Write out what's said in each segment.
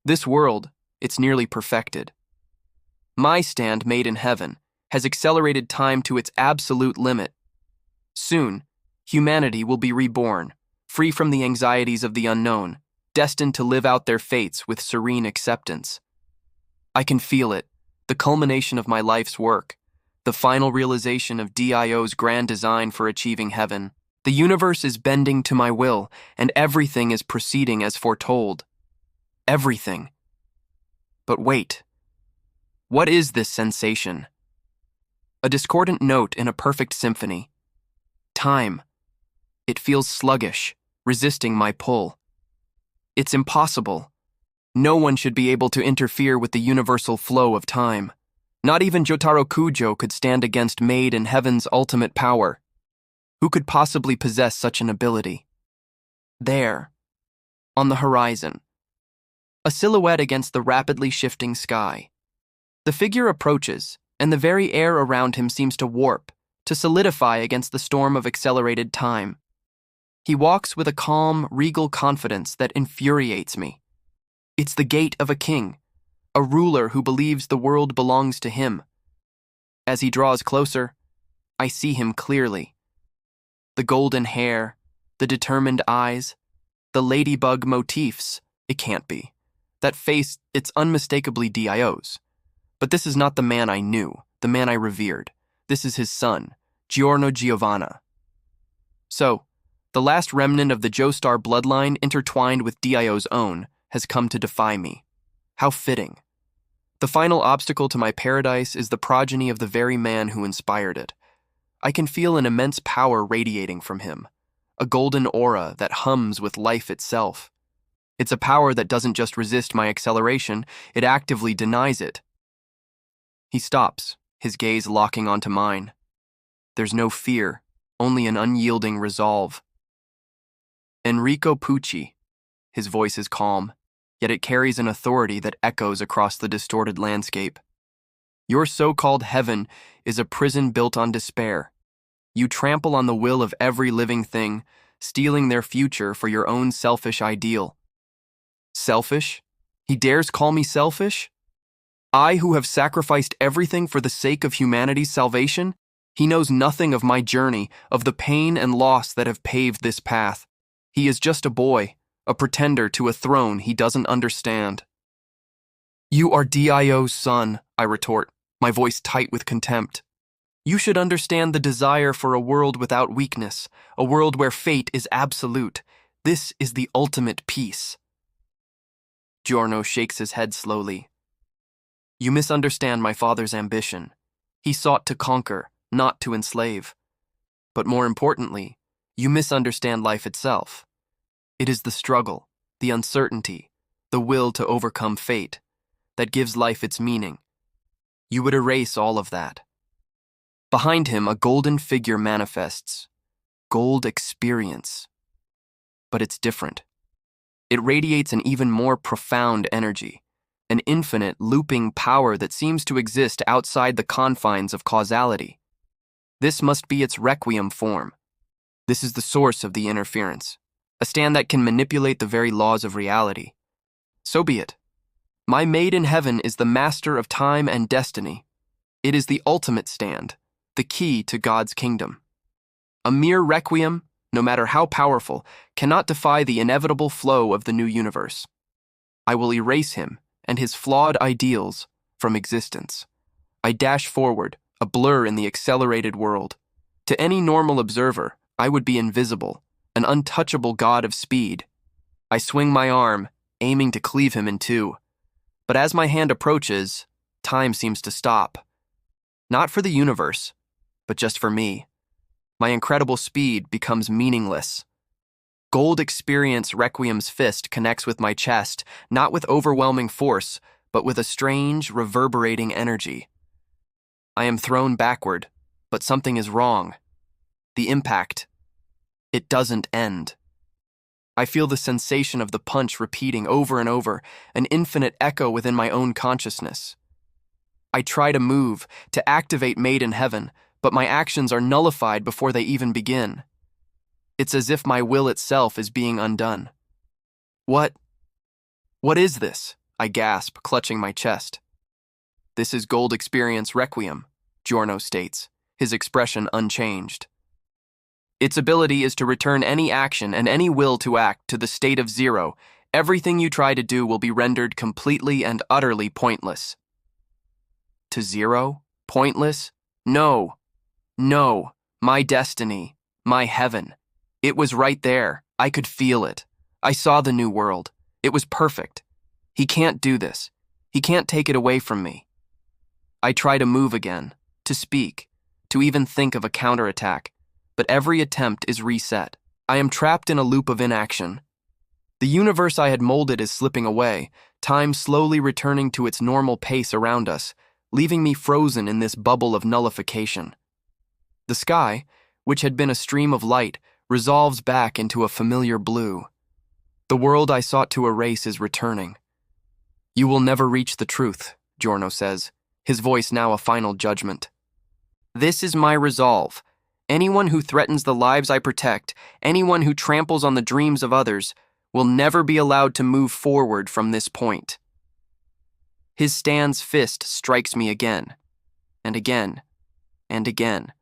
This world, it's nearly perfected. My stand made in heaven has accelerated time to its absolute limit. Soon, humanity will be reborn, free from the anxieties of the unknown, destined to live out their fates with serene acceptance. I can feel it, the culmination of my life's work, the final realization of DIO's grand design for achieving heaven. The universe is bending to my will, and everything is proceeding as foretold. Everything. But wait. What is this sensation? A discordant note in a perfect symphony. Time. It feels sluggish, resisting my pull. It's impossible. No one should be able to interfere with the universal flow of time. Not even Jotaro Kujo could stand against Maid in Heaven's ultimate power. Who could possibly possess such an ability? There, on the horizon, a silhouette against the rapidly shifting sky. The figure approaches, and the very air around him seems to warp, to solidify against the storm of accelerated time. He walks with a calm, regal confidence that infuriates me. It's the gait of a king, a ruler who believes the world belongs to him. As he draws closer, I see him clearly. The golden hair, the determined eyes, the ladybug motifs. It can't be. That face, it's unmistakably Dio's. But this is not the man I knew, the man I revered. This is his son, Giorno Giovanna. So, the last remnant of the Joestar bloodline intertwined with Dio's own has come to defy me. How fitting. The final obstacle to my paradise is the progeny of the very man who inspired it. I can feel an immense power radiating from him, a golden aura that hums with life itself. It's a power that doesn't just resist my acceleration, it actively denies it. He stops, his gaze locking onto mine. There's no fear, only an unyielding resolve. Enrico Pucci. His voice is calm, yet it carries an authority that echoes across the distorted landscape. Your so-called heaven is a prison built on despair. You trample on the will of every living thing, stealing their future for your own selfish ideal. Selfish? He dares call me selfish? I who have sacrificed everything for the sake of humanity's salvation? He knows nothing of my journey, of the pain and loss that have paved this path. He is just a boy, a pretender to a throne he doesn't understand. You are Dio's son, I retort, my voice tight with contempt. You should understand the desire for a world without weakness, a world where fate is absolute. This is the ultimate peace. Giorno shakes his head slowly. You misunderstand my father's ambition. He sought to conquer, not to enslave. But more importantly, you misunderstand life itself. It is the struggle, the uncertainty, the will to overcome fate, that gives life its meaning. You would erase all of that. Behind him, a golden figure manifests. Gold experience. But it's different. It radiates an even more profound energy, an infinite, looping power that seems to exist outside the confines of causality. This must be its requiem form. This is the source of the interference, a stand that can manipulate the very laws of reality. So be it. My maid in heaven is the master of time and destiny. It is the ultimate stand, the key to God's kingdom. A mere requiem, no matter how powerful, cannot defy the inevitable flow of the new universe. I will erase him and his flawed ideals from existence. I dash forward, a blur in the accelerated world. To any normal observer, I would be invisible, an untouchable god of speed. I swing my arm, aiming to cleave him in two. But as my hand approaches, time seems to stop. Not for the universe, but just for me. My incredible speed becomes meaningless. Gold Experience Requiem's fist connects with my chest, not with overwhelming force, but with a strange, reverberating energy. I am thrown backward, but something is wrong. The impact. It doesn't end. I feel the sensation of the punch repeating over and over, an infinite echo within my own consciousness. I try to move, to activate Maid in Heaven, but my actions are nullified before they even begin. It's as if my will itself is being undone. What is this? I gasp, clutching my chest. This is Gold Experience Requiem, Giorno states, his expression unchanged. Its ability is to return any action and any will to act to the state of zero. Everything you try to do will be rendered completely and utterly pointless. To zero? Pointless? No. No. My destiny. My heaven. It was right there. I could feel it. I saw the new world. It was perfect. He can't do this. He can't take it away from me. I try to move again, to speak, to even think of a counterattack, but every attempt is reset. I am trapped in a loop of inaction. The universe I had molded is slipping away, time slowly returning to its normal pace around us, leaving me frozen in this bubble of nullification. The sky, which had been a stream of light, resolves back into a familiar blue. The world I sought to erase is returning. You will never reach the truth, Giorno says, his voice now a final judgment. This is my resolve. Anyone who threatens the lives I protect, anyone who tramples on the dreams of others, will never be allowed to move forward from this point. His Stan's fist strikes me again, and again, and again.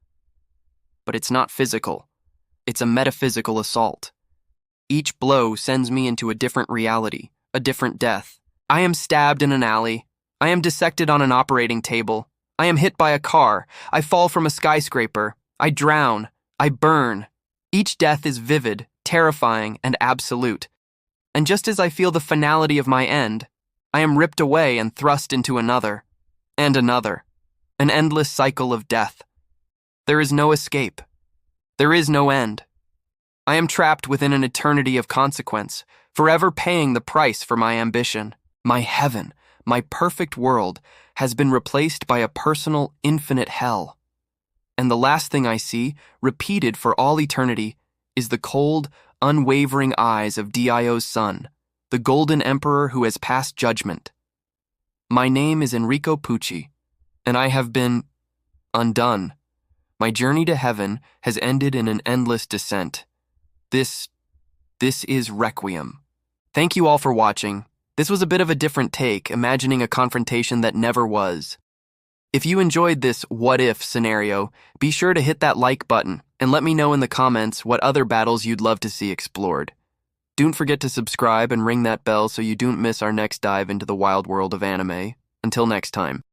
But it's not physical. It's a metaphysical assault. Each blow sends me into a different reality, a different death. I am stabbed in an alley. I am dissected on an operating table. I am hit by a car. I fall from a skyscraper. I drown. I burn. Each death is vivid, terrifying, and absolute. And just as I feel the finality of my end, I am ripped away and thrust into another, and another, an endless cycle of death. There is no escape. There is no end. I am trapped within an eternity of consequence, forever paying the price for my ambition. My heaven, my perfect world, has been replaced by a personal, infinite hell. And the last thing I see, repeated for all eternity, is the cold, unwavering eyes of Dio's son, the golden emperor who has passed judgment. My name is Enrico Pucci, and I have been undone. My journey to heaven has ended in an endless descent. This is Requiem. Thank you all for watching. This was a bit of a different take, imagining a confrontation that never was. If you enjoyed this what-if scenario, be sure to hit that like button and let me know in the comments what other battles you'd love to see explored. Don't forget to subscribe and ring that bell so you don't miss our next dive into the wild world of anime. Until next time.